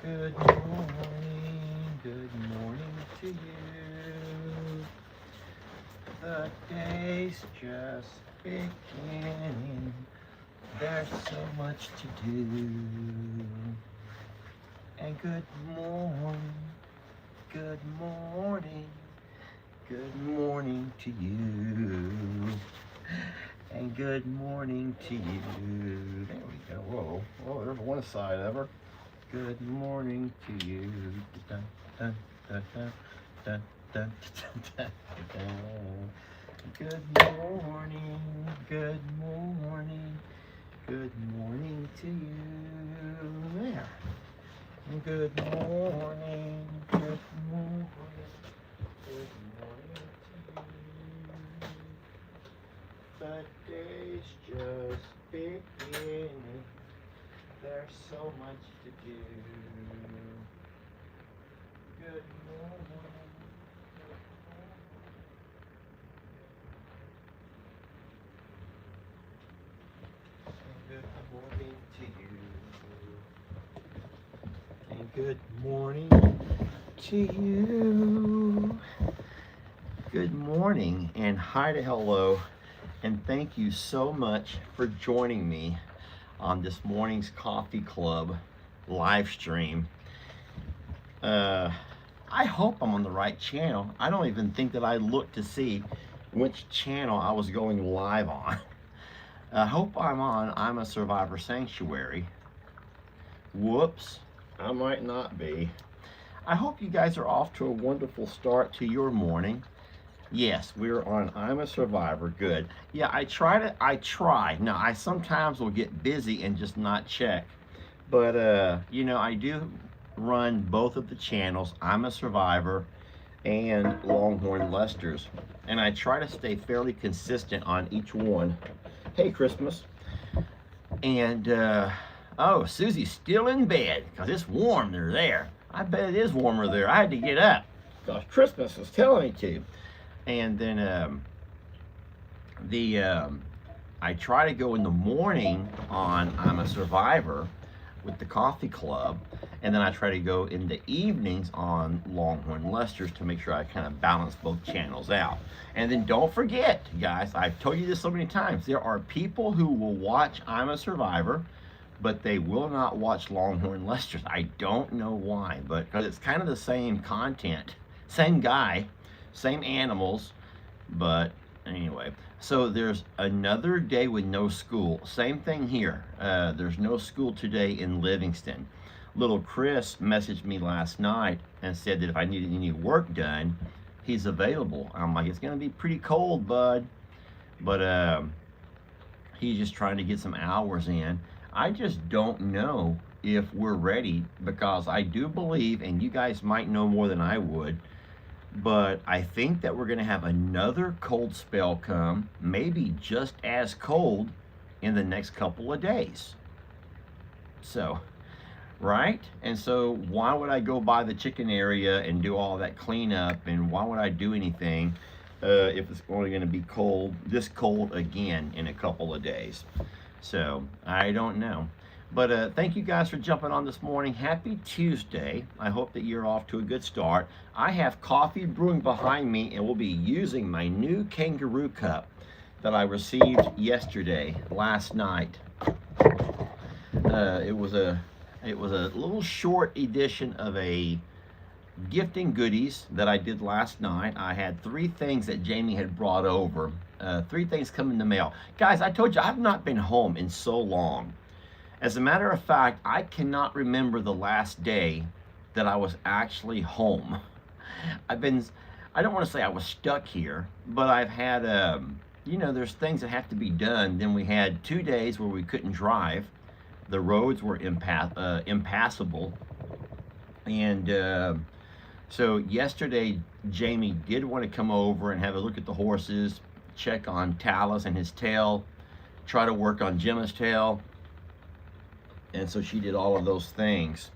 Good morning to you. The day's just beginning. There's so much to do. And good morning to you. And good morning to you. There we go. Whoa, there's one side of her. Good morning to you. Dun, dun, dun, dun, dun, dun, dun, dun, dun. Good morning to you. There. Good morning to you. The day's just beginning. There's so much to do. Good morning. Good morning to you. And good morning to you. Good morning and hi to hello. And thank you so much for joining me on this morning's coffee club live stream. I hope I'm on the right channel. I don't even think that I looked to see which channel I was going live on. I hope I'm on I'm a Survivor Sanctuary. Whoops, I might not be. I hope you guys are off to a wonderful start to your morning. Yes, we're on I'm a Survivor. Good. Yeah, I try. Now, I sometimes will get busy and just not check. But, I do run both of the channels, I'm a Survivor and Longhorn Lester's. And I try to stay fairly consistent on each one. Hey, Christmas. And, oh, Susie's still in bed because it's warm there. I bet it is warmer there. I had to get up because Christmas was telling me to. And then I try to go in the morning on I'm a Survivor with the coffee club, and then I try to go in the evenings on Longhorn Lester's to make sure I kind of balance both channels out. And then don't forget, guys, I've told you this so many times, there are people who will watch I'm a Survivor, but they will not watch Longhorn Lester's. I don't know why, but because it's kind of the same content, same guy, same animals, but anyway. So there's another day with no school. Same thing here. There's no school today in Livingston. Little Chris messaged me last night and said that if I needed any work done, he's available. I'm like, it's gonna be pretty cold, bud. But he's just trying to get some hours in. I just don't know if we're ready, because I do believe, and you guys might know more than I would, but I think that we're going to have another cold spell come, maybe just as cold, in the next couple of days. So, right? And so why would I go by the chicken area and do all that cleanup, and why would I do anything if it's only going to be this cold again in a couple of days? So, I don't know. But thank you guys for jumping on this morning. Happy Tuesday. I hope that you're off to a good start. I have coffee brewing behind me, and we'll be using my new kangaroo cup that I received last night. It was a little short edition of a gifting goodies that I did last night. I had 3 things that Jamie had brought over. 3 things come in the mail. Guys, I told you I've not been home in so long. As a matter of fact, I cannot remember the last day that I was actually home. I don't want to say I was stuck here, but I've had, there's things that have to be done. Then we had 2 days where we couldn't drive. The roads were impassable. And so yesterday, Jamie did want to come over and have a look at the horses, check on Talus and his tail, try to work on Gemma's tail. And so she did all of those things.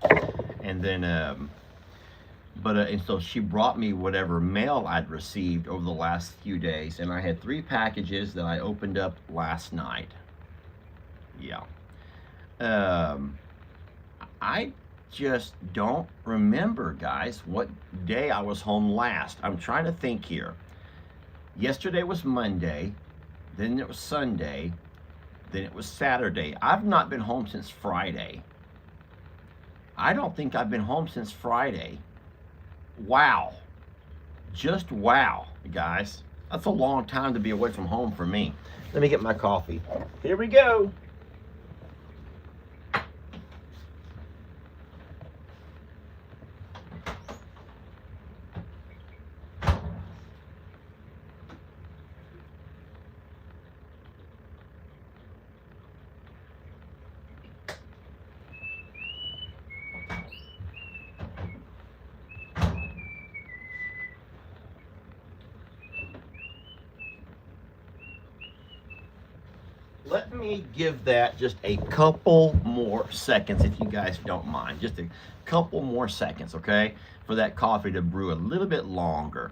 And then, and so she brought me whatever mail I'd received over the last few days. And I had 3 packages that I opened up last night. Yeah. I just don't remember, guys, what day I was home last. I'm trying to think here. Yesterday was Monday, then it was Sunday, then it was Saturday. I've not been home since Friday. I don't think I've been home since Friday. Wow. Just wow, guys. That's a long time to be away from home for me. Let me get my coffee. Here we go. Let me give that just a couple more seconds, if you guys don't mind. Just a couple more seconds, okay? For that coffee to brew a little bit longer.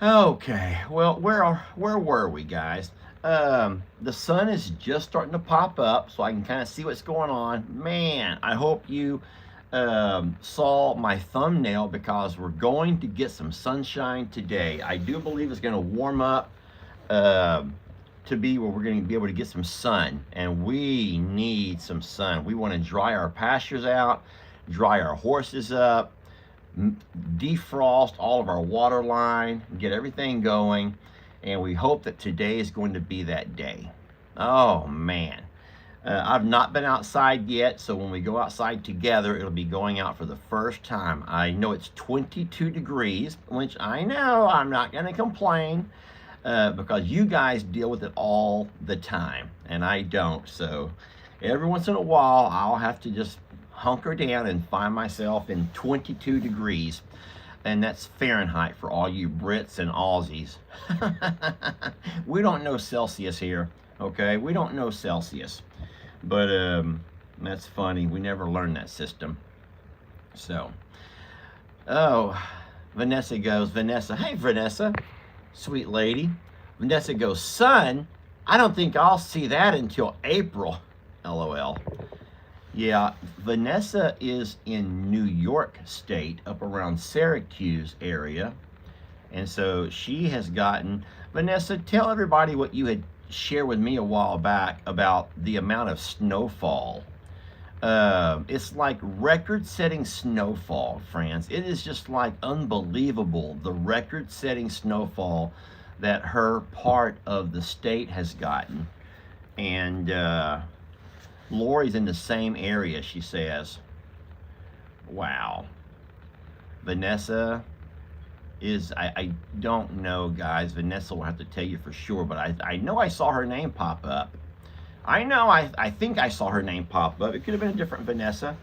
Okay, well, where were we, guys? The sun is just starting to pop up, so I can kind of see what's going on. Man, I hope you saw my thumbnail, because we're going to get some sunshine today. I do believe it's going to warm up to be where we're going to be able to get some sun, and we need some sun. We want to dry our pastures out, dry our horses up, defrost all of our water line, get everything going, and we hope that today is going to be that day. Oh man, I've not been outside yet, so when we go outside together, it'll be going out for the first time. I know it's 22 degrees, which I know I'm not going to complain, because you guys deal with it all the time, and I don't. So every once in a while, I'll have to just hunker down and find myself in 22 degrees, and that's Fahrenheit for all you Brits and Aussies. We don't know Celsius here, okay? We don't know Celsius, but that's funny. We never learned that system. So, oh, Vanessa goes, Vanessa, hey Vanessa, sweet lady. Vanessa goes, son, I don't think I'll see that until April. LOL. Yeah, Vanessa is in New York State, up around Syracuse area. And so she has gotten, Vanessa, tell everybody what you had shared with me a while back about the amount of snowfall. It's like record-setting snowfall, friends. It is just like unbelievable, the record-setting snowfall that her part of the state has gotten. And Lori's in the same area, she says. Wow. Vanessa is, I don't know, guys. Vanessa will have to tell you for sure, but I know I saw her name pop up. I know, I think I saw her name pop up. It could have been a different Vanessa.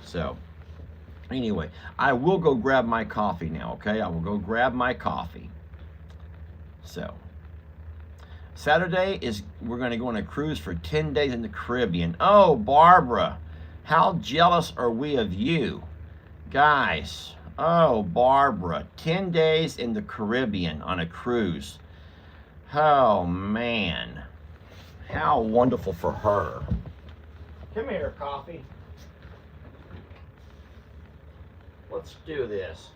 So, anyway, I will go grab my coffee now, okay? I will go grab my coffee. So, Saturday is, we're going to go on a cruise for 10 days in the Caribbean. Oh, Barbara, how jealous are we of you? Guys, oh, Barbara, 10 days in the Caribbean on a cruise. Oh, man. How wonderful for her. Come here, coffee. Let's do this.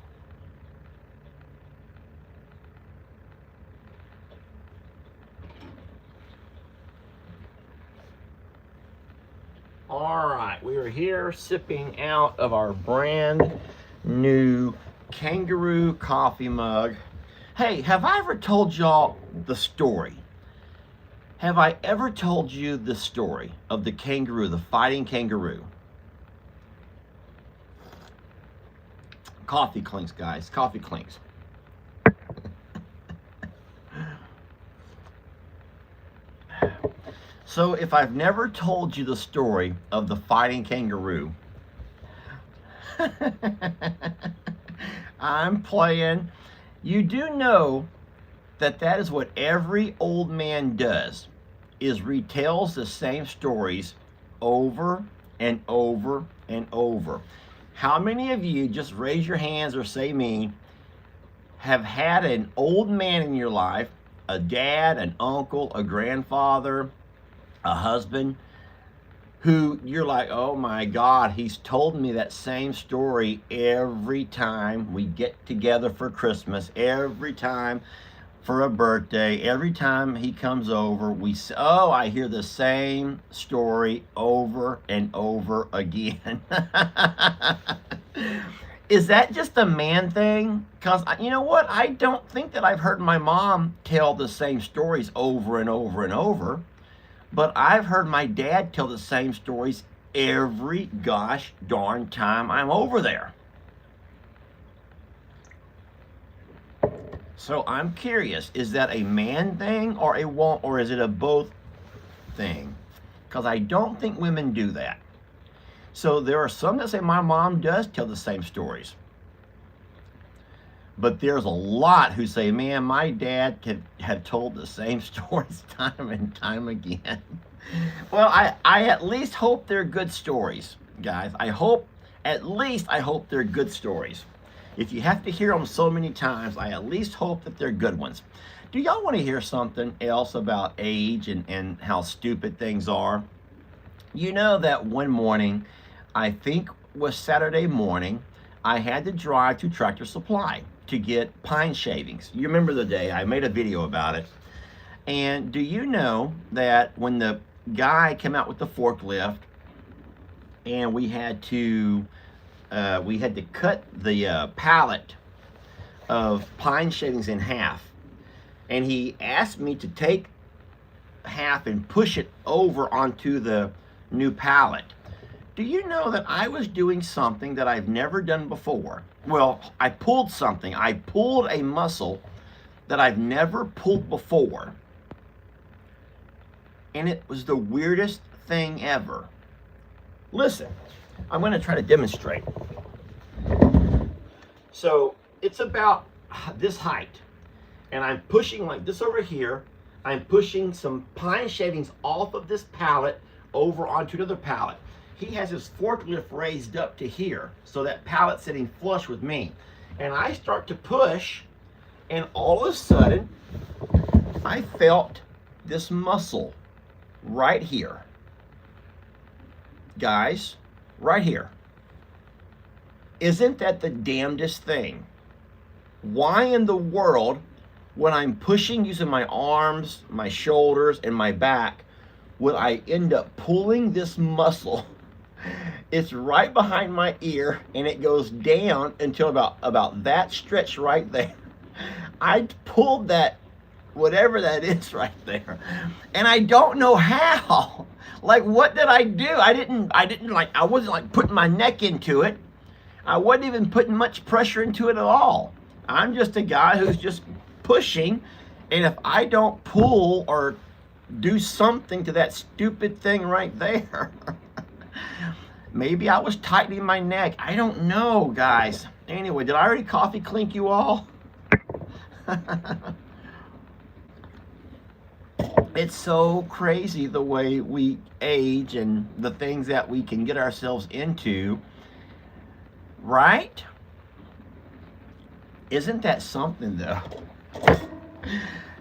All right, we are here sipping out of our brand new kangaroo coffee mug. Hey, have I ever told y'all the story? Have I ever told you the story of the kangaroo, the fighting kangaroo? Coffee clinks, guys, coffee clinks. So if I've never told you the story of the fighting kangaroo, I'm playing. You do know that that is what every old man does, is retells the same stories over and over and over. How many of you, just raise your hands or say me, have had an old man in your life, a dad, an uncle, a grandfather, a husband, who you're like, oh my God, he's told me that same story every time we get together for Christmas, every time for a birthday, every time he comes over, I hear the same story over and over again. Is that just a man thing? Because you know what? I don't think that I've heard my mom tell the same stories over and over and over. But I've heard my dad tell the same stories every gosh darn time I'm over there. So I'm curious, is that a man thing or is it a both thing? Because I don't think women do that. So there are some that say my mom does tell the same stories. But there's a lot who say, man, my dad had told the same stories time and time again. Well, I at least hope they're good stories, guys. I hope they're good stories. If you have to hear them so many times, I at least hope that they're good ones. Do y'all want to hear something else about age and how stupid things are? You know that one morning, I think was Saturday morning, I had to drive to Tractor Supply to get pine shavings. You remember the day, I made a video about it. And do you know that when the guy came out with the forklift and we had to cut the pallet of pine shavings in half, and he asked me to take half and push it over onto the new pallet. Do you know that I was doing something that I've never done before? Well, I pulled something. I pulled a muscle that I've never pulled before. And it was the weirdest thing ever. Listen, I'm going to try to demonstrate. So it's about this height. And I'm pushing like this over here. I'm pushing some pine shavings off of this pallet over onto another pallet. He has his forklift raised up to here, so that pallet's sitting flush with me. And I start to push, and all of a sudden, I felt this muscle right here. Guys, right here. Isn't that the damnedest thing? Why in the world, when I'm pushing using my arms, my shoulders, and my back, would I end up pulling this muscle? It's right behind my ear, and it goes down until about that stretch right there. I pulled that, whatever that is right there, and I don't know how. Like, what did I do? I wasn't like putting my neck into it. I wasn't even putting much pressure into it at all. I'm just a guy who's just pushing, and if I don't pull or do something to that stupid thing right there, maybe I was tightening my neck. I don't know, guys. Anyway, did I already coffee clink you all? It's so crazy the way we age and the things that we can get ourselves into, right? Isn't that something, though?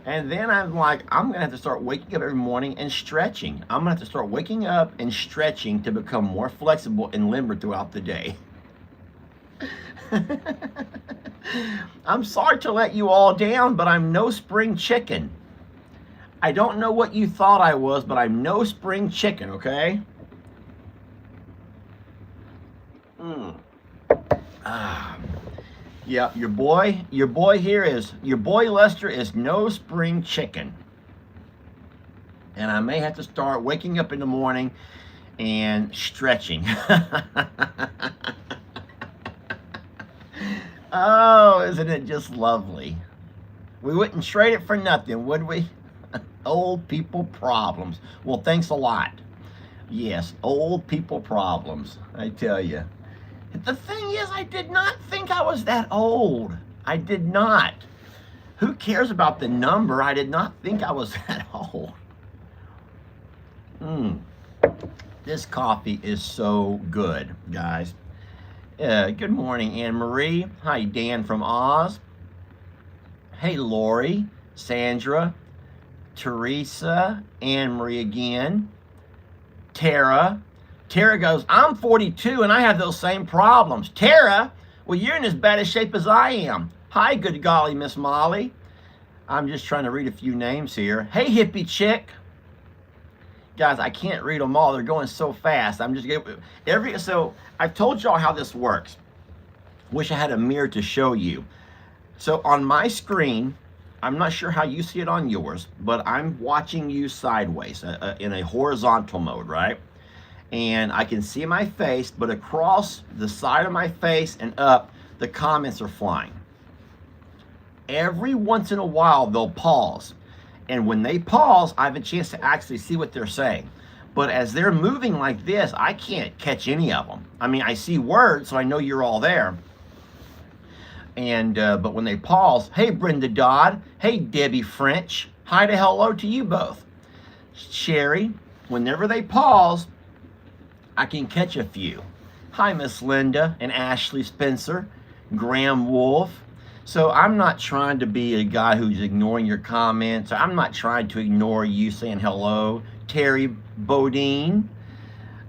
And then I'm like, I'm going to have to start waking up every morning and stretching. I'm going to have to start waking up and stretching to become more flexible and limber throughout the day. I'm sorry to let you all down, but I'm no spring chicken. I don't know what you thought I was, but I'm no spring chicken, okay? Yeah, your boy Lester is no spring chicken. And I may have to start waking up in the morning and stretching. Oh, isn't it just lovely? We wouldn't trade it for nothing, would we? Old people problems. Well, thanks a lot. Yes, old people problems, I tell you. The thing is, I did not think I was that old. I did not. Who cares about the number? I did not think I was that old. This coffee is so good, guys. Good morning, Anne Marie. Hi, Dan from Oz. Hey, Lori, Sandra, Teresa, Anne Marie again, Tara. Tara goes, I'm 42 and I have those same problems. Tara, well, you're in as bad a shape as I am. Hi, good golly, Miss Molly. I'm just trying to read a few names here. Hey, hippie chick. Guys, I can't read them all. They're going so fast. So I've told y'all how this works. Wish I had a mirror to show you. So on my screen, I'm not sure how you see it on yours, but I'm watching you sideways in a horizontal mode, right? And I can see my face, but across the side of my face and up, the comments are flying. Every once in a while, they'll pause. And when they pause, I have a chance to actually see what they're saying. But as they're moving like this, I can't catch any of them. I mean, I see words, so I know you're all there. And but when they pause, hey, Brenda Dodd. Hey, Debbie French. Hi to hello to you both. Sherry, whenever they pause, I can catch a few. Hi, Miss Linda and Ashley Spencer. Graham Wolf. So I'm not trying to be a guy who's ignoring your comments. I'm not trying to ignore you saying hello. Terry Bodine.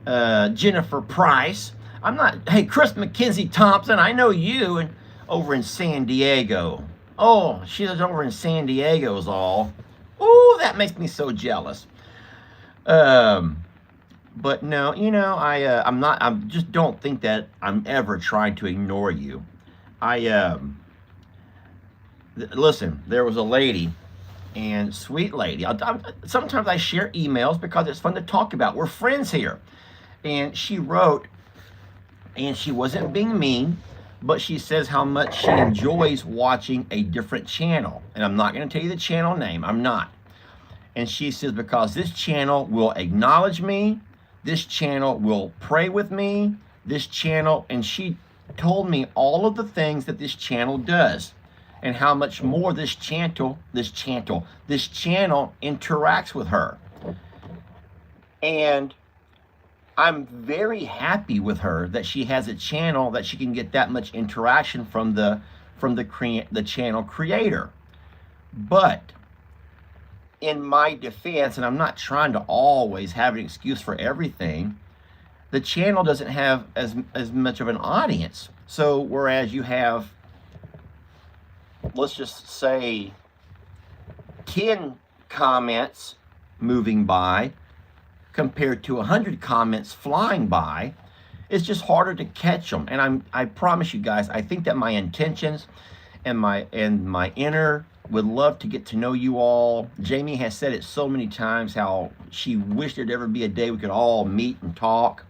Jennifer Price. I'm not, hey, Chris McKenzie Thompson, I know you, and over in San Diego. Oh, she's over in San Diego is all. Oh, that makes me so jealous. But no, you know, I just don't think that I'm ever trying to ignore you. Listen, there was a lady, and sweet lady. Sometimes I share emails because it's fun to talk about. We're friends here. And she wrote, and she wasn't being mean, but she says how much she enjoys watching a different channel. And I'm not going to tell you the channel name. I'm not. And she says, because this channel will acknowledge me, this channel will pray with me, this channel, and she told me all of the things that this channel does and how much more this channel interacts with her. And I'm very happy with her that she has a channel that she can get that much interaction from the channel creator. But in my defense, and I'm not trying to always have an excuse for everything, the channel doesn't have as much of an audience. So whereas you have, let's just say, 10 comments moving by compared to 100 comments flying by, it's just harder to catch them. And I promise you guys, I think that my intentions and my inner would love to get to know you all. Jamie has said it so many times how she wished there'd ever be a day we could all meet and talk.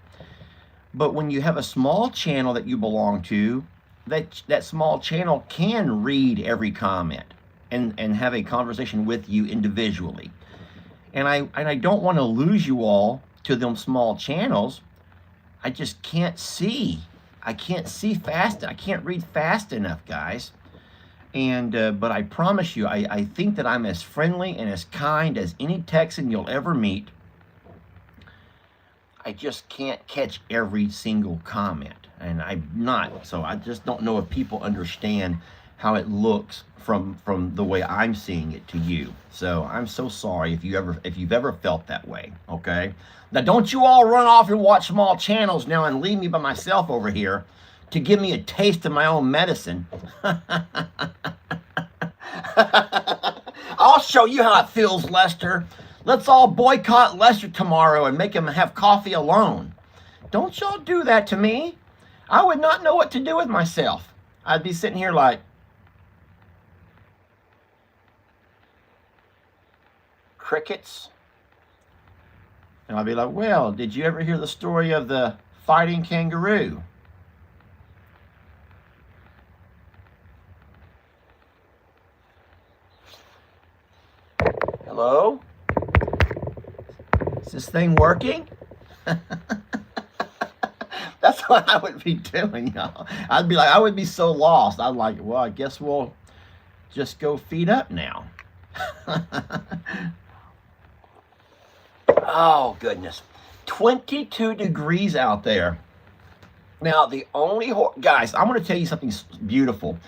But when you have a small channel that you belong to, that small channel can read every comment and have a conversation with you individually. And I don't want to lose you all to them small channels. I just can't see. I can't see fast. I can't read fast enough, guys. And but I promise you, I think that I'm as friendly and as kind as any Texan you'll ever meet. I just can't catch every single comment, and I'm not. So I just don't know if people understand how it looks from the way I'm seeing it to you. So I'm so sorry if you've ever felt that way. Okay. Now don't you all run off and watch small channels now and leave me by myself over here to give me a taste of my own medicine. I'll show you how it feels, Lester. Let's all boycott Lester tomorrow and make him have coffee alone. Don't y'all do that to me. I would not know what to do with myself. I'd be sitting here like, crickets. And I'd be like, well, did you ever hear the story of the fighting kangaroo? Hello? Is this thing working? That's what I would be doing, y'all. I'd be like, I would be so lost. I'm like, well, I guess we'll just go feed up now. Oh, goodness. 22 degrees out there. Now, the only... Guys, I'm going to tell you something beautiful.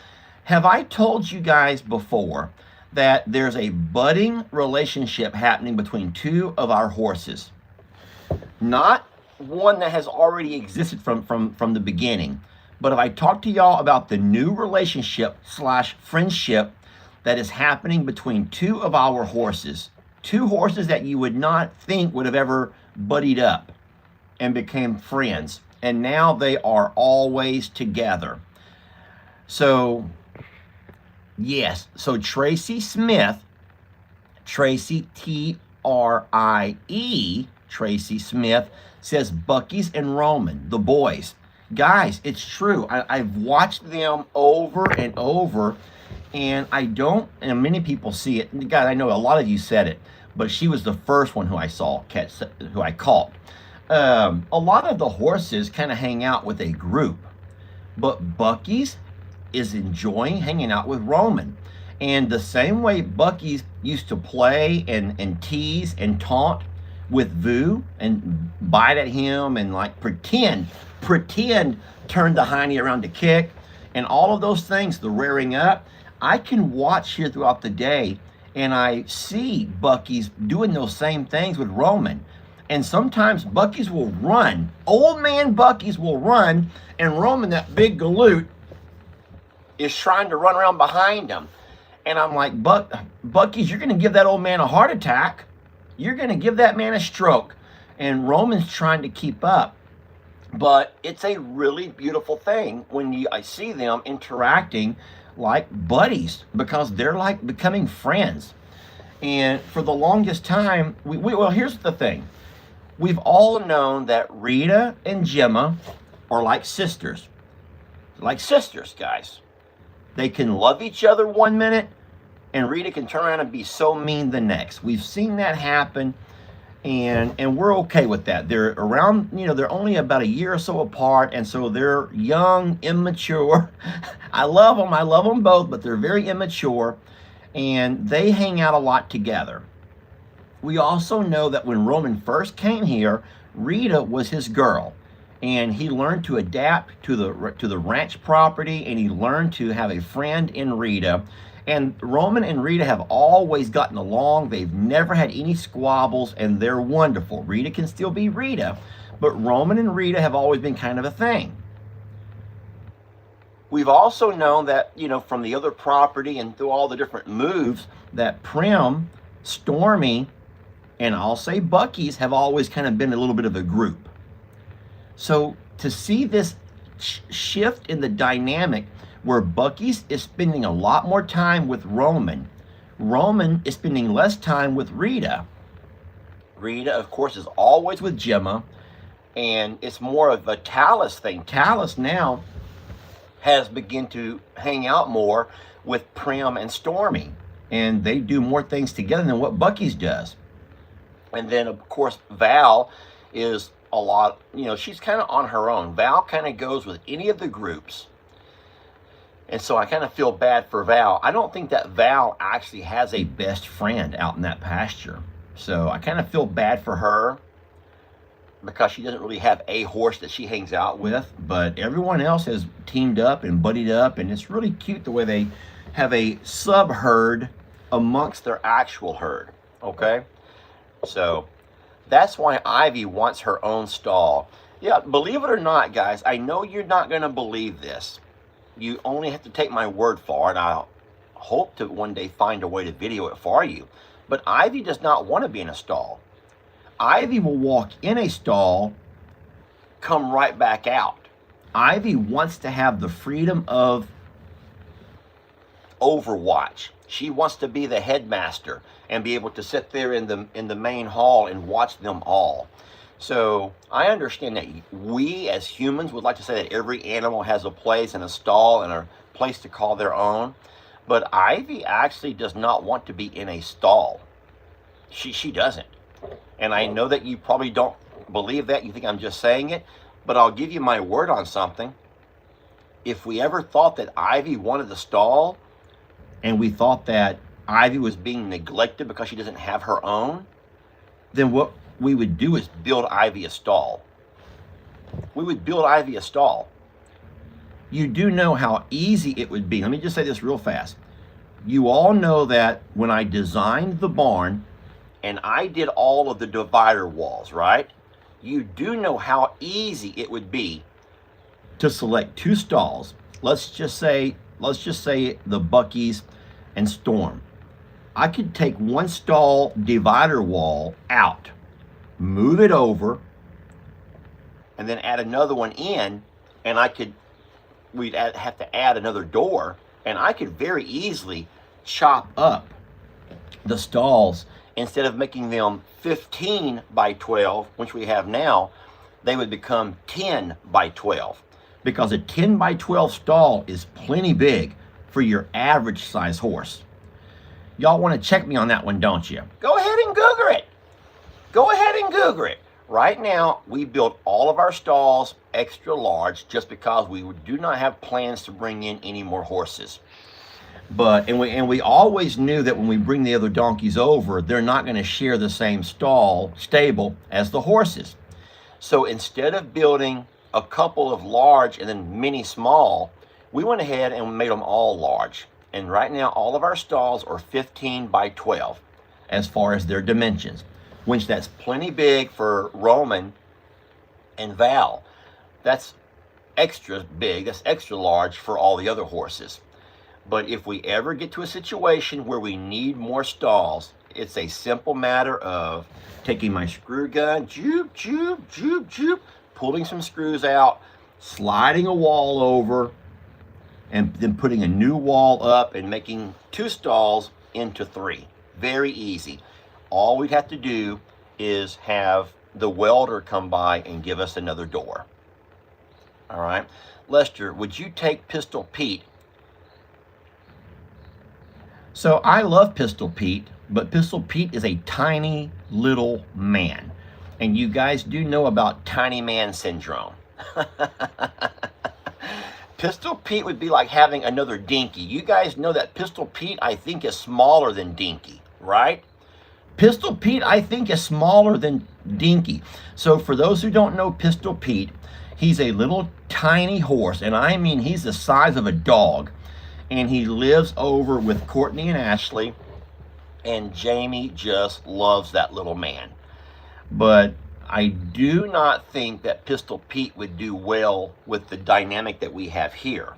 Have I told you guys before that there's a budding relationship happening between two of our horses? Not one that has already existed from the beginning. But if I talk to y'all about the new relationship slash friendship that is happening between two of our horses, two horses that you would not think would have ever buddied up and became friends, and now they are always together. So yes, so Tracy Smith, Tracy Trie, Tracy Smith says Bucky's and Roman, the boys. Guys, it's true. I've watched them over and over, and I don't, and many people see it. God, I know a lot of you said it, but she was the first one who I caught. A lot of the horses kind of hang out with a group, but Bucky's is enjoying hanging out with Roman. And the same way Bucky's used to play and tease and taunt with Vu and bite at him and like pretend turn the hiney around to kick and all of those things, the rearing up, I can watch here throughout the day and I see Bucky's doing those same things with Roman. And sometimes Bucky's will run, old man Bucky's will run, and Roman, that big galoot, is trying to run around behind him. And I'm like, Bucky's, you're going to give that old man a heart attack. You're going to give that man a stroke. And Roman's trying to keep up. But it's a really beautiful thing when I see them interacting like buddies, because they're like becoming friends. And for the longest time, well, here's the thing. We've all known that Rita and Gemma are like sisters. Like sisters, guys. They can love each other one minute, and Rita can turn around and be so mean the next. We've seen that happen, and we're okay with that. They're around, they're only about a year or so apart, and so they're young, immature. I love them both, but they're very immature, and they hang out a lot together. We also know that when Roman first came here, Rita was his girl. And he learned to adapt to the ranch property, and he learned to have a friend in Rita. And Roman and Rita have always gotten along. They've never had any squabbles, and they're wonderful. Rita can still be Rita, but Roman and Rita have always been kind of a thing. We've also known that, from the other property and through all the different moves, that Prim, Stormy, and I'll say Bucky's have always kind of been a little bit of a group. So to see this shift in the dynamic where Bucky's is spending a lot more time with Roman, Roman is spending less time with Rita. Rita, of course, is always with Gemma, and it's more of a Talus thing. Talus now has begun to hang out more with Prim and Stormy, and they do more things together than what Bucky's does. And then, of course, Val is a lot, she's kind of on her own. Val kind of goes with any of the groups. And so I kind of feel bad for Val. I don't think that Val actually has a best friend out in that pasture. So I kind of feel bad for her because she doesn't really have a horse that she hangs out with. But everyone else has teamed up and buddied up. And it's really cute the way they have a sub-herd amongst their actual herd. Okay? So that's why Ivy wants her own stall. Yeah, believe it or not, guys, I know you're not going to believe this. You only have to take my word for it. I hope to one day find a way to video it for you. But Ivy does not want to be in a stall. Ivy will walk in a stall, come right back out. Ivy wants to have the freedom of Overwatch. She wants to be the headmaster and be able to sit there in the main hall and watch them all. So I understand that we as humans would like to say that every animal has a place and a stall and a place to call their own. But Ivy actually does not want to be in a stall. She doesn't. And I know that you probably don't believe that. You think I'm just saying it. But I'll give you my word on something. If we ever thought that Ivy wanted a stall, and we thought that Ivy was being neglected because she doesn't have her own, then what we would do is build Ivy a stall. We would build Ivy a stall. You do know how easy it would be. Let me just say this real fast. You all know that when I designed the barn and I did all of the divider walls, right? you do know how easy it would be to select two stalls. Let's just say the Buckies and Storm. I could take one stall divider wall out, move it over, and then add another one in, and we'd have to add another door, and I could very easily chop up the stalls. Instead of making them 15 by 12, which we have now, they would become 10 by 12. Because a 10 by 12 stall is plenty big for your average size horse. Y'all want to check me on that one, don't you? Go ahead and Google it. Go ahead and Google it. Right now, we build all of our stalls extra large just because we do not have plans to bring in any more horses. But we always knew that when we bring the other donkeys over, they're not going to share the same stable as the horses. So instead of building a couple of large and then many small, we went ahead and made them all large. And right now, all of our stalls are 15 by 12 as far as their dimensions, which that's plenty big for Roman and Val. That's extra big, that's extra large for all the other horses. But if we ever get to a situation where we need more stalls, it's a simple matter of taking my screw gun, pulling some screws out, sliding a wall over, and then putting a new wall up and making two stalls into three. Very easy. All we'd have to do is have the welder come by and give us another door. All right. Lester, would you take Pistol Pete? So I love Pistol Pete, but Pistol Pete is a tiny little man. And you guys do know about tiny man syndrome. Pistol Pete would be like having another Dinky. You guys know that Pistol Pete, I think, is smaller than Dinky, right? Pistol Pete, I think, is smaller than Dinky. So for those who don't know Pistol Pete, he's a little tiny horse, and I mean he's the size of a dog. And he lives over with Courtney and Ashley, and Jamie just loves that little man. But I do not think that Pistol Pete would do well with the dynamic that we have here.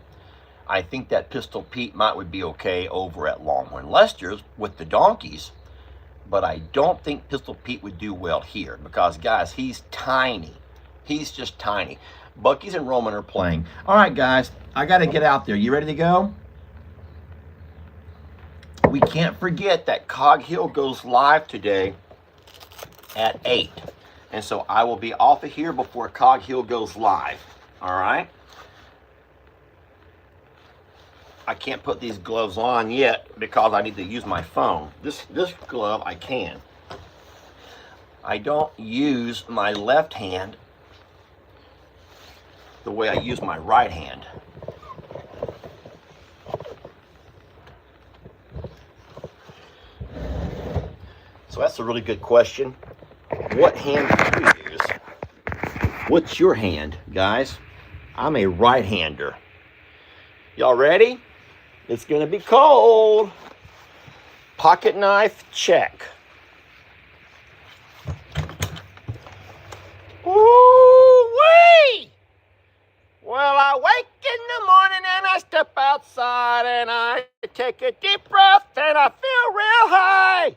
I think that Pistol Pete would be okay over at Longhorn Lester's with the donkeys, but I don't think Pistol Pete would do well here because, guys, he's tiny. He's just tiny. Bucky's and Roman are playing. All right, guys, I got to get out there. You ready to go? We can't forget that Cog Hill goes live today at 8. And so I will be off of here before Cog Hill goes live. All right? I can't put these gloves on yet because I need to use my phone. This glove I can. I don't use my left hand the way I use my right hand. So that's a really good question. What hand do you use? What's your hand, guys? I'm a right-hander. Y'all ready? It's gonna be cold. Pocket knife, check. Ooh-wee! Well, I wake in the morning and I step outside and I take a deep breath and I feel real high.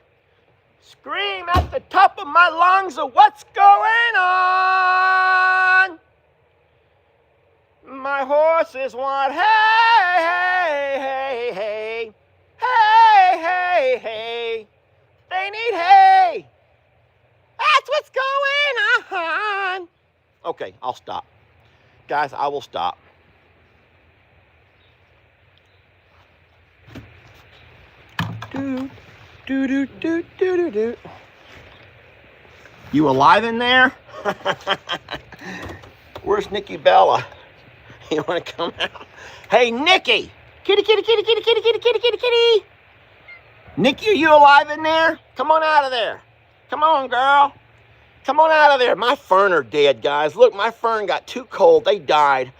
Scream at the top of my lungs of what's going on. My horses want hey, hey, hey, hey. Hey, hey, hey. They need hay. That's what's going on. Okay, I'll stop. Guys, I will stop. Do. You alive in there? Where's Nikki Bella? You want to come out? Hey, Nikki! Kitty, kitty, kitty, kitty, kitty, kitty, kitty, kitty, kitty! Nikki, are you alive in there? Come on out of there. Come on, girl. Come on out of there. My fern are dead, guys. Look, my fern got too cold. They died.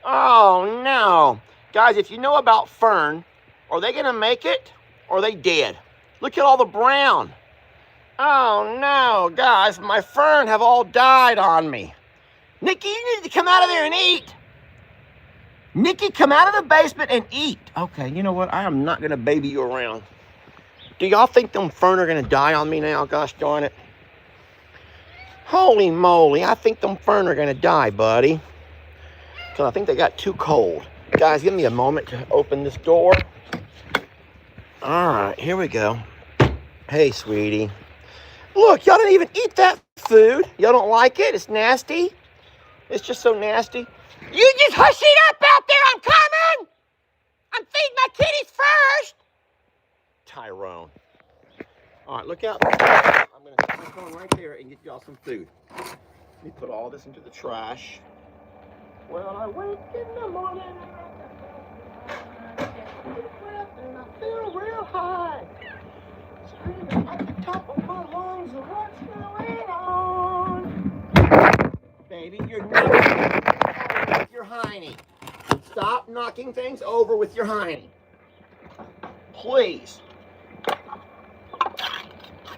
Oh, no. Guys, if you know about fern, are they going to make it or are they dead? Look at all the brown. Oh no, guys, my fern have all died on me. Nikki, you need to come out of there and eat. Nikki, come out of the basement and eat. Okay, you know what? I am not gonna baby you around. Do y'all think them fern are gonna die on me now? Gosh darn it. Holy moly, I think them fern are gonna die, buddy. Because I think they got too cold. Guys, give me a moment to open this door. All right, here we go. Hey, sweetie. Look, y'all didn't even eat that food. Y'all don't like it? It's nasty. It's just so nasty. You just hush it up out there. I'm coming. I'm feeding my kitties first. Tyrone. All right, look out. I'm going to put my phone right there and get y'all some food. Let me put all this into the trash. Well, I wake in the morning and I feel real high. Screaming at the top of my lungs, what's going on? Baby, you're knocking with your hiney. Stop knocking things over with your hiney. Please.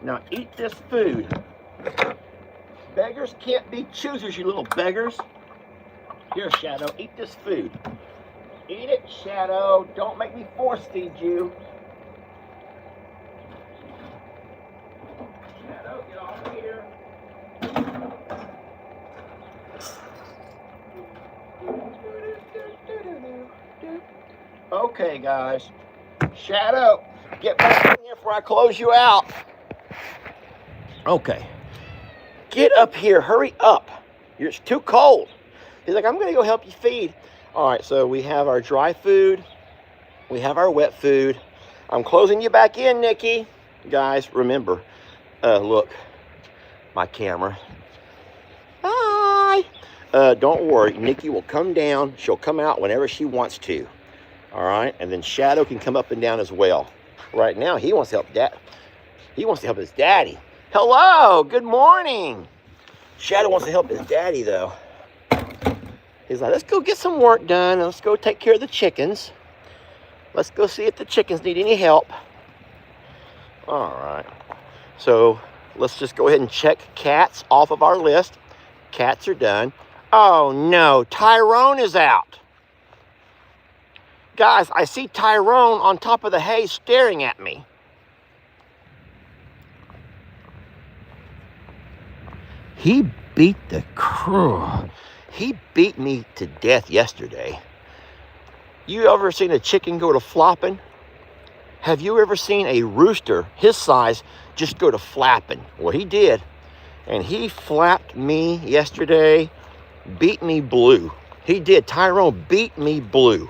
Now eat this food. Beggars can't be choosers, you little beggars. Here, Shadow, eat this food. Eat it, Shadow. Don't make me force feed you. Shadow, get off here. Okay, guys. Shadow, get back in here before I close you out. Okay. Get up here. Hurry up. It's too cold. He's like, I'm going to go help you feed. All right, so we have our dry food. We have our wet food. I'm closing you back in, Nikki. Guys, remember, look, my camera. Hi. Don't worry. Nikki will come down. She'll come out whenever she wants to. All right, and then Shadow can come up and down as well. Right now, he wants to help Dad. He wants to help his daddy. Hello, good morning. Shadow wants to help his daddy, though. He's like, let's go get some work done. Let's go take care of the chickens. Let's go see if the chickens need any help. All right. So let's just go ahead and check cats off of our list. Cats are done. Oh, no. Tyrone is out. Guys, I see Tyrone on top of the hay staring at me. He beat the crew. He beat me to death yesterday. You ever seen a chicken go to flopping? Have you ever seen a rooster, his size, just go to flapping? Well, he did. And he flapped me yesterday, beat me blue. He did. Tyrone beat me blue.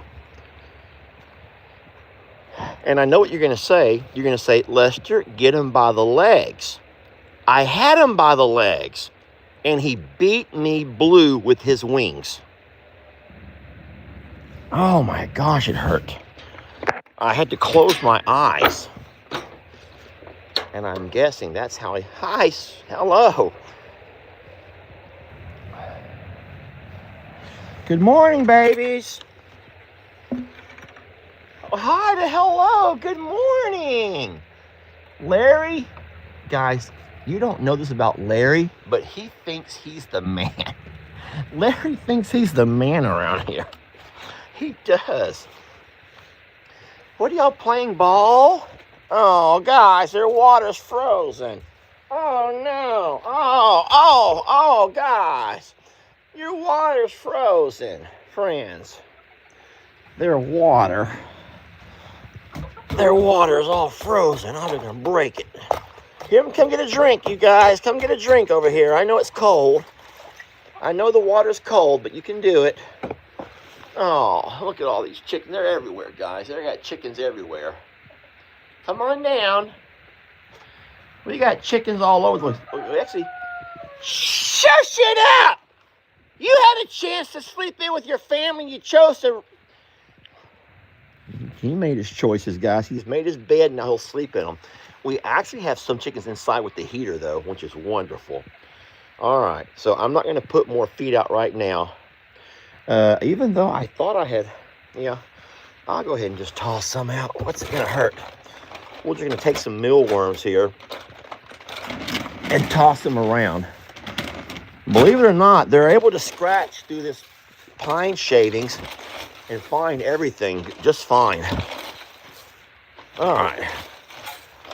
And I know what you're going to say. You're going to say, Lester, get him by the legs. I had him by the legs. And he beat me blue with his wings. Oh my gosh, it hurt. I had to close my eyes. And I'm guessing that's how he... Hi, hello. Good morning, babies. Oh, hi to hello. Good morning. Larry, guys, you don't know this about Larry, but he thinks he's the man. Larry thinks he's the man around here. He does. What are y'all playing ball? Oh, guys, their water's frozen. Oh, no. Oh, guys. Your water's frozen, friends. Their water's all frozen. I'm going to break it. Here, come get a drink, you guys. Come get a drink over here. I know it's cold. I know the water's cold, but you can do it. Oh, look at all these chickens. They're everywhere, guys. They got chickens everywhere. Come on down. We got chickens all over the place. Actually, shush it up! You had a chance to sleep in with your family. You chose to... He made his choices, guys. He's made his bed, now he'll sleep in them. We actually have some chickens inside with the heater, though, which is wonderful. All right, so I'm not going to put more feed out right now. Even though I thought I had, yeah, I'll go ahead and just toss some out. What's it going to hurt? We're just going to take some mealworms here. and toss them around. Believe it or not, they're able to scratch through this pine shavings and find everything just fine. All right,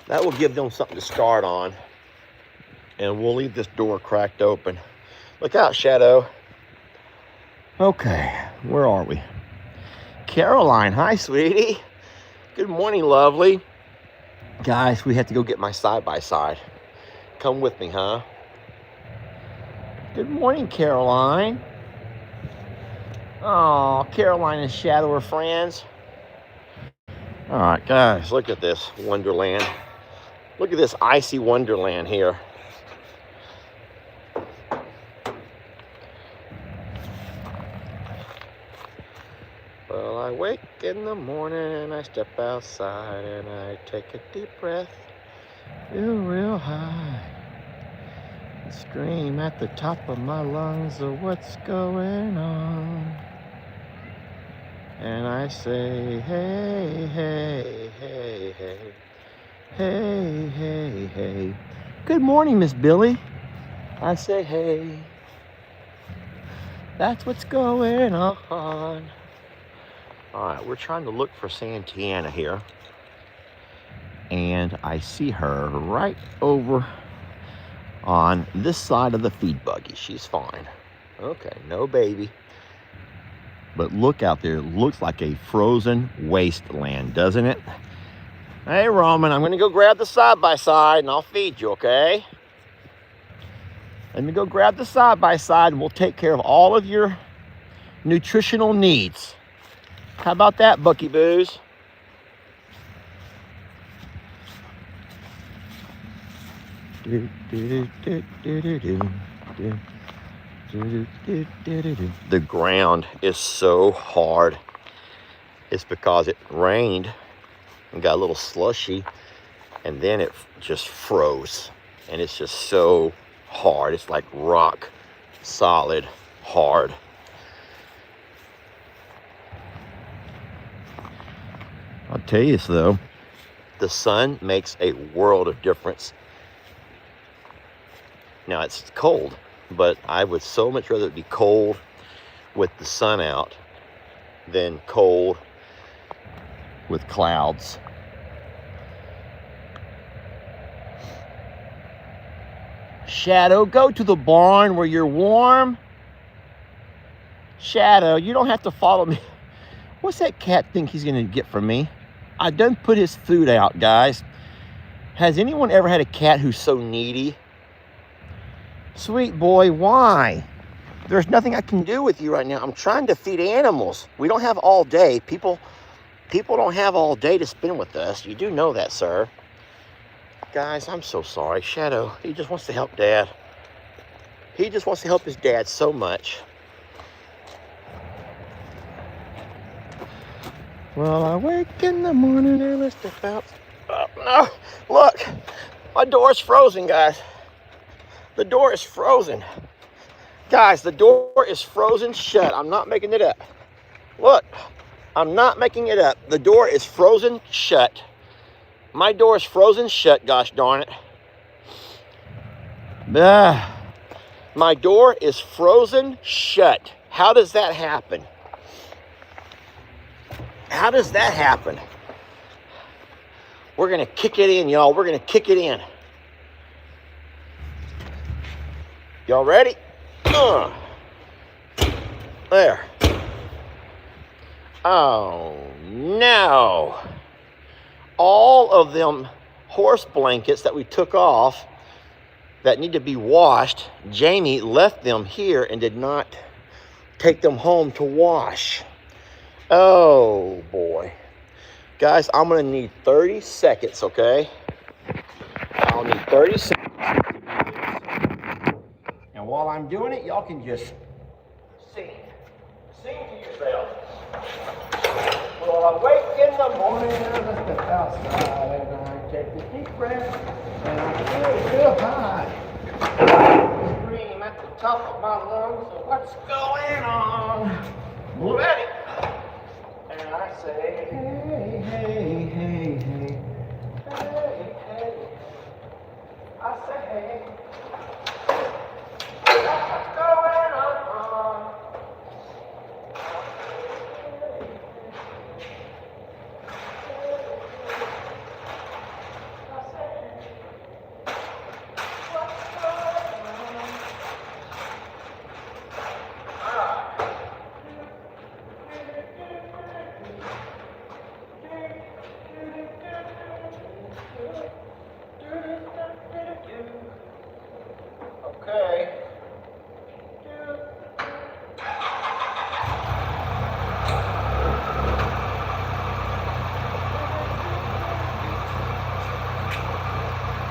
that will give them something to start on. And we'll leave this door cracked open. Look out, Shadow. Okay, where are we? Caroline, hi, sweetie. Good morning, lovely. Guys, we have to go get my side-by-side. Come with me, huh? Good morning, Caroline. Oh, Caroline and Shadow are friends. All right, guys, look at this wonderland. Look at this icy wonderland here. Well, I wake in the morning and I step outside and I take a deep breath, feel real high, and scream at the top of my lungs of what's going on. And I say, hey, hey, hey, hey, hey, hey, hey. Good morning, Miss Billy. I say, hey. That's what's going on. All right, we're trying to look for Santana here. And I see her right over on this side of the feed buggy. She's fine. Okay, no baby. But look out there, it looks like a frozen wasteland, doesn't it? Hey, Roman, I'm gonna go grab the side-by-side and I'll feed you, okay? Let me go grab the side-by-side and we'll take care of all of your nutritional needs. How about that, Bucky Boos? The ground is so hard. It's because it rained and got a little slushy and then it just froze. And it's just so hard. It's like rock solid hard. I'll tell you this though, the sun makes a world of difference. Now it's cold, but I would so much rather it be cold with the sun out than cold with clouds. Shadow, go to the barn where you're warm. Shadow, you don't have to follow me. What's that cat think he's gonna get from me? I done put his food out, guys. Has anyone ever had a cat who's so needy? Sweet boy, why? There's nothing I can do with you right now. I'm trying to feed animals. We don't have all day. People don't have all day to spend with us. You do know that, sir. Guys, I'm so sorry. Shadow, he just wants to help Dad. He just wants to help his dad so much. Well, I wake in the morning and I step out. Oh, no, look, my door's frozen, guys. The door is frozen. Guys, the door is frozen shut. I'm not making it up. Look, I'm not making it up. The door is frozen shut. My door is frozen shut, gosh darn it. My door is frozen shut. How does that happen? How does that happen? We're gonna kick it in, y'all. We're gonna kick it in. Y'all ready? There. Oh, no. All of them horse blankets that we took off that need to be washed, Jamie left them here and did not take them home to wash. Oh, boy. Guys, I'm going to need 30 seconds, okay? I'll need 30 seconds. And while I'm doing it, y'all can just sing. Sing to yourself. Well, I wake in the morning and I step outside and I take a deep breath and I feel real high. Scream at the top of my lungs of what's going on. Ready? And I say, hey, hey, hey, hey, hey, hey. I Okay.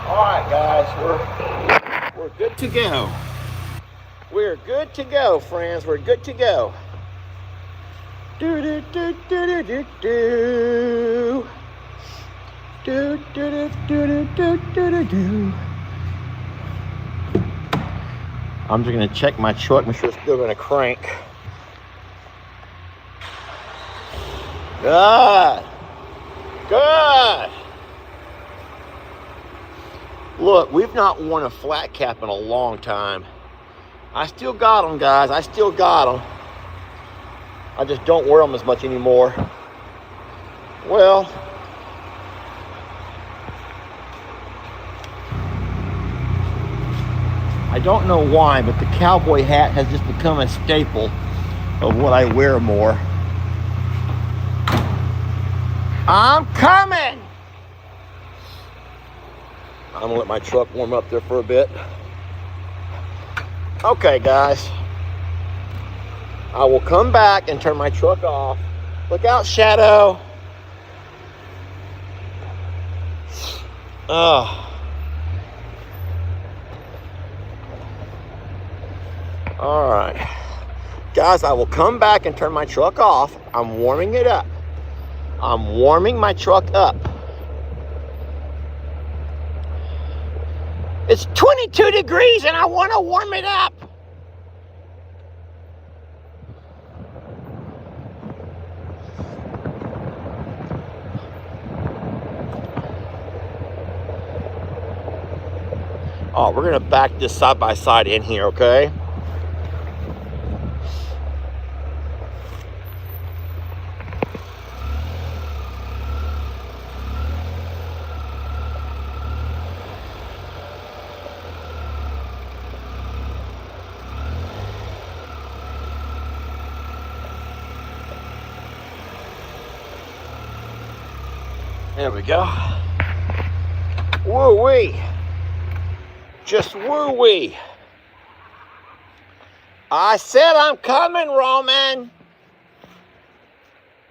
All right, guys, we're good to go. We're good to go, friends. We're good to go. Do do do do do do do. Do do do do do do do do. I'm just gonna check my truck, make sure it's still gonna crank. Good. Good. Look, we've not worn a flat cap in a long time. I still got them, guys. I still got them. I just don't wear them as much anymore. Well, I don't know why, but the cowboy hat has just become a staple of what I wear more. I'm coming! I'm gonna let my truck warm up there for a bit. Okay, guys. I will come back and turn my truck off. Look out, Shadow. Oh. All right. Guys, I will come back and turn my truck off. I'm warming it up. I'm warming my truck up. It's 22 degrees and I want to warm it up. Oh, we're gonna back this side by side in here, okay? There we go. Woo-wee. Just woo-wee. I said I'm coming, Roman.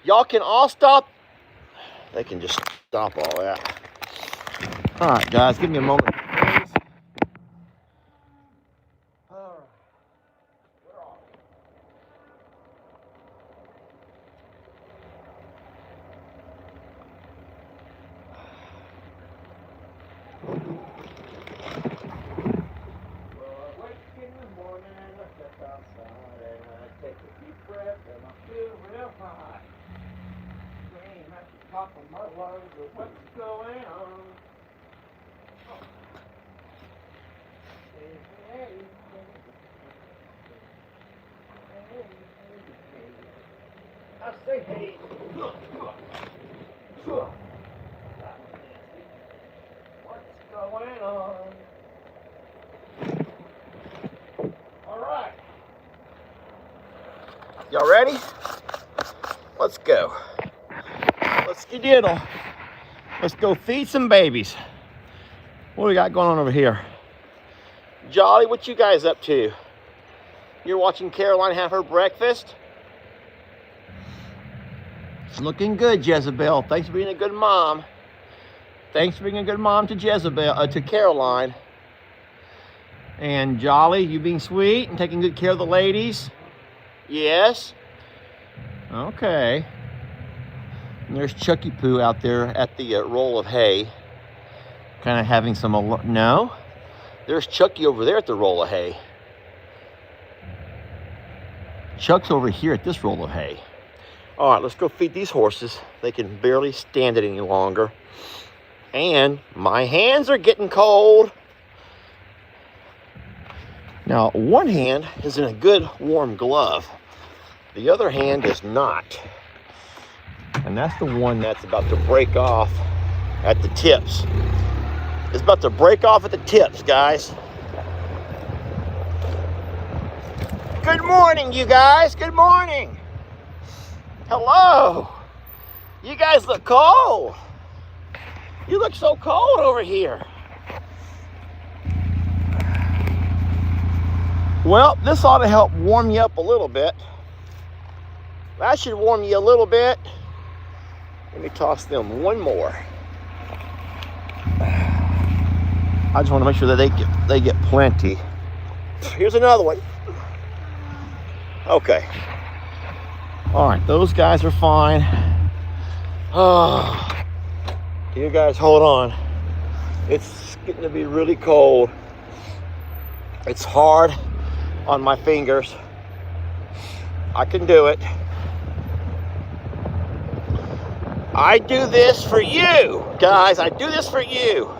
Y'all can all stop. They can just stop all that. All right, guys, give me a moment, please. All right. Where are we? Take a deep breath and I feel real high. Scream at the top of my lungs of what's going on. I say hey. What's going on? All right. Y'all ready? Let's go. Let's skedaddle. Let's go feed some babies. What do we got going on over here? Jolly, what you guys up to? You're watching Caroline have her breakfast? It's looking good, Jezebel. Thanks for being a good mom. Thanks for being a good mom to Jezebel, to Caroline. And Jolly, you being sweet and taking good care of the ladies? Yes? Okay. And there's Chucky Poo out there at the roll of hay. Kind of having some, no? There's Chucky over there at the roll of hay. Chuck's over here at this roll of hay. All right, let's go feed these horses. They can barely stand it any longer. And my hands are getting cold. Now, one hand is in a good warm glove. The other hand is not. And that's the one that's about to break off at the tips. It's about to break off at the tips, guys. Good morning, you guys. Good morning. Hello. You guys look cold. You look so cold over here. Well, this ought to help warm you up a little bit. That should warm you a little bit. Let me toss them one more. I just want to make sure that they get plenty. Here's another one. Okay. All right, those guys are fine. Oh, you guys hold on. It's getting to be really cold. It's hard on my fingers. I can do it. I do this for you, guys. I do this for you.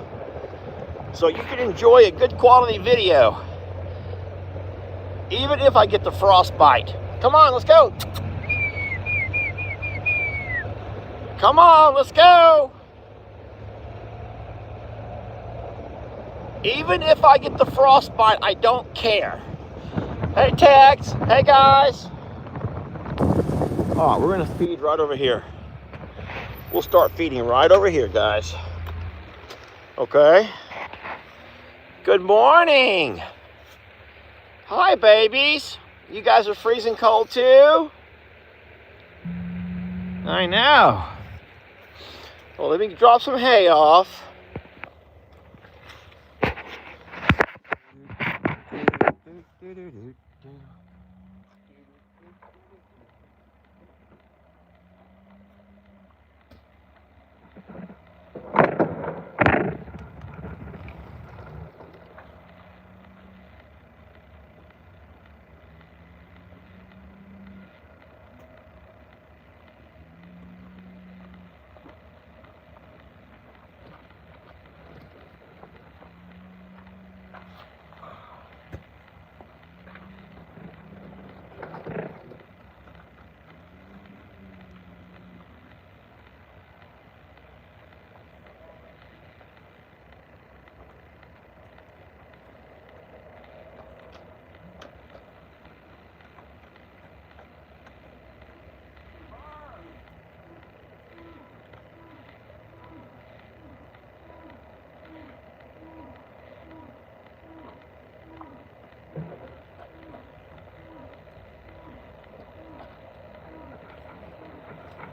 So you can enjoy a good quality video. Even if I get the frostbite. Come on, let's go. Come on, let's go. Even if I get the frostbite, I don't care. Hey, Tex. Hey, guys. All right, we're going to feed right over here. We'll start feeding right over here, guys. Okay. Good morning. Hi, babies. You guys are freezing cold, too? I know. Well, let me drop some hay off.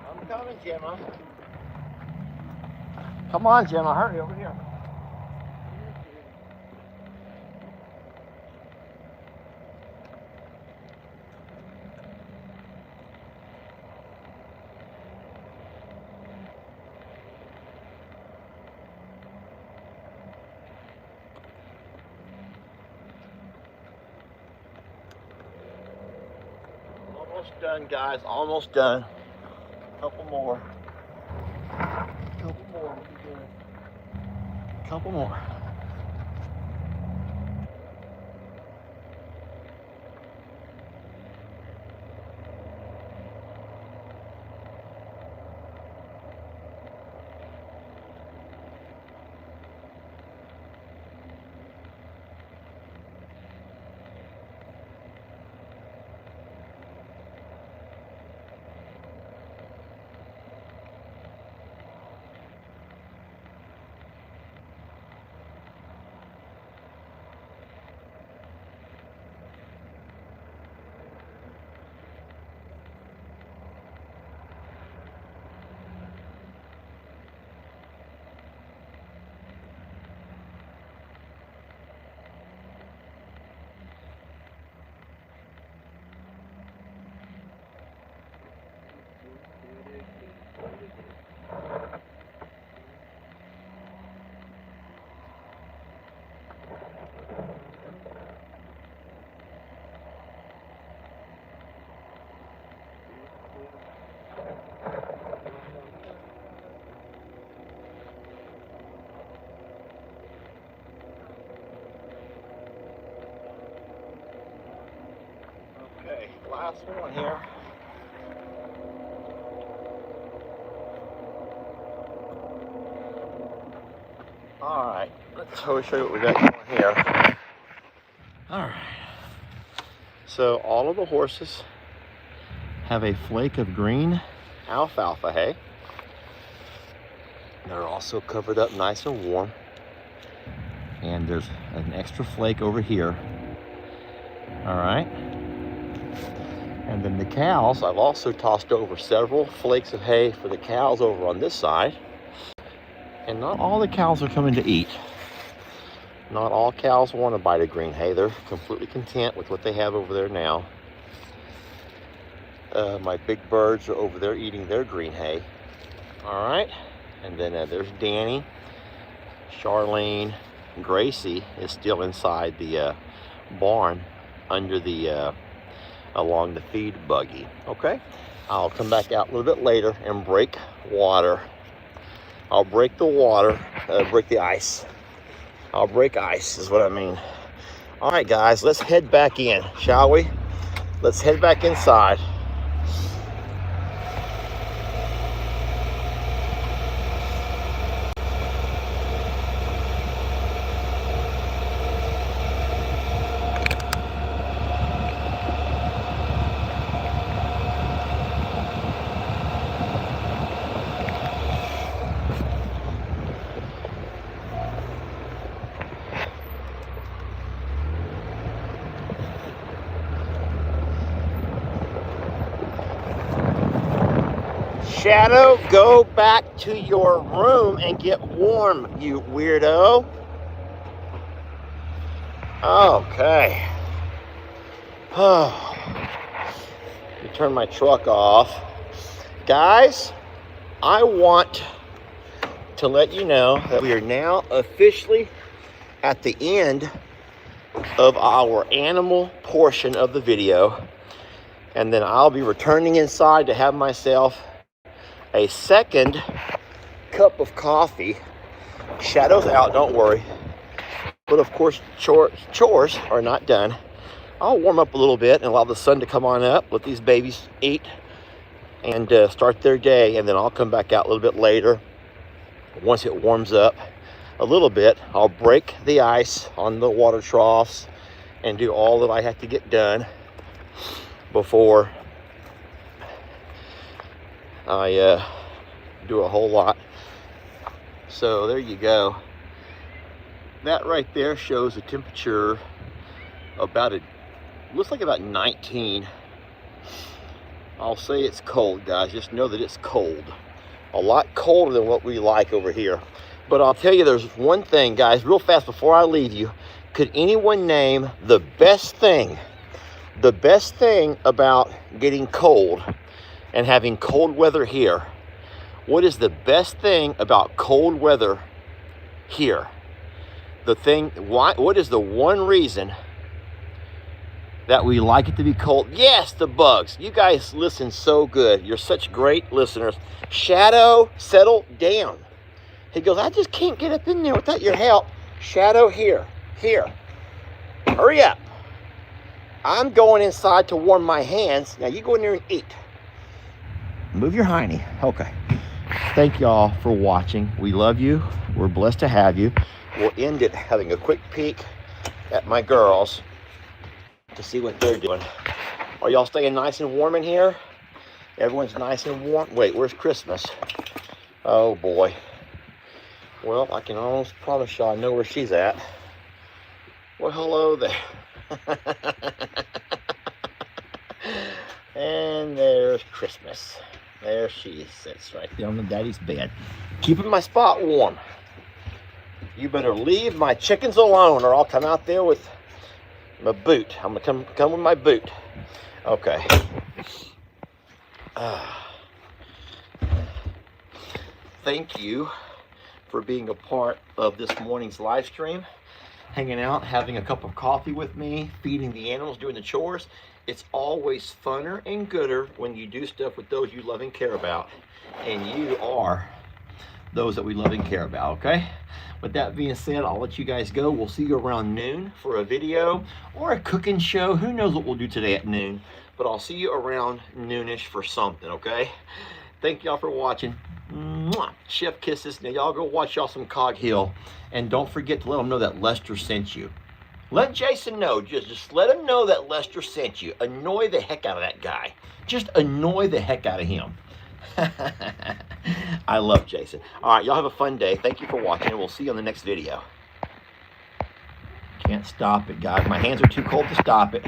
I'm coming, Gemma. Come on, Gemma, hurry over here. Almost done, guys. Almost done. Couple more. Couple more. Couple more. last one here. All right, let's show you what we got going here. All right. So all of the horses have a flake of green alfalfa hay. They're also covered up nice and warm. And there's an extra flake over here. All right. And then the cows, I've also tossed over several flakes of hay for the cows over on this side. And not all the cows are coming to eat. Not all cows want a bite of green hay. They're completely content with what they have over there now. My big birds are over there eating their green hay. All right. And then there's Danny. Charlene, Gracie is still inside the barn under the along the feed buggy. Okay, I'll come back out a little bit later and break water. I'll break the water, break the ice. I'll break ice is what I mean. All right, guys, let's head back in, shall we? Let's head back inside. Shadow, go back to your room and get warm, you weirdo. Okay. Oh. Let me turn my truck off. Guys, I want to let you know that we are now officially at the end of our animal portion of the video. And then I'll be returning inside to have myself a second cup of coffee. Shadow's out, don't worry. But of course, chores are not done. I'll warm up a little bit and allow the sun to come on up, let these babies eat and start their day. And then I'll come back out a little bit later. Once it warms up a little bit, I'll break the ice on the water troughs and do all that I have to get done before I do a whole lot. So there you go. That right there shows a temperature about looks like about 19. I'll say it's cold, guys. Just know that it's cold. A lot colder than what we like over here. But I'll tell you, there's one thing, guys, real fast before I leave you. Could anyone name the best thing about getting cold and having cold weather here? What is the best thing about cold weather here? What is the one reason that we like it to be cold? Yes, the bugs. You guys listen so good. You're such great listeners. Shadow, settle down. He goes, I just can't get up in there without your help. Shadow, here. Hurry up. I'm going inside to warm my hands. Now you go in there and eat. Move your hiney. Okay. Thank y'all for watching. We love you. We're blessed to have you. We'll end it having a quick peek at my girls to see what they're doing. Are y'all staying nice and warm in here? Everyone's nice and warm. Wait, where's Christmas? Oh boy. Well, I can almost promise y'all I know where she's at. Well, hello there. And there's Christmas. There she sits right there on the daddy's bed. Keeping my spot warm. You better leave my chickens alone or I'll come out there with my boot. I'm gonna come with my boot. Okay. Thank you for being a part of this morning's live stream. Hanging out, having a cup of coffee with me, feeding the animals, doing the chores. It's always funner and gooder when you do stuff with those you love and care about. And you are those that we love and care about, okay? With that being said, I'll let you guys go. We'll see you around noon for a video or a cooking show. Who knows what we'll do today at noon. But I'll see you around noonish for something, okay? Thank y'all for watching. Mwah. Chef kisses. Now y'all go watch y'all some Cog Hill. And don't forget to let them know that Lester sent you. Let Jason know. Just let him know that Lester sent you. Annoy the heck out of that guy. Just annoy the heck out of him. I love Jason. All right, y'all have a fun day. Thank you for watching, and we'll see you on the next video. Can't stop it, guys. My hands are too cold to stop it.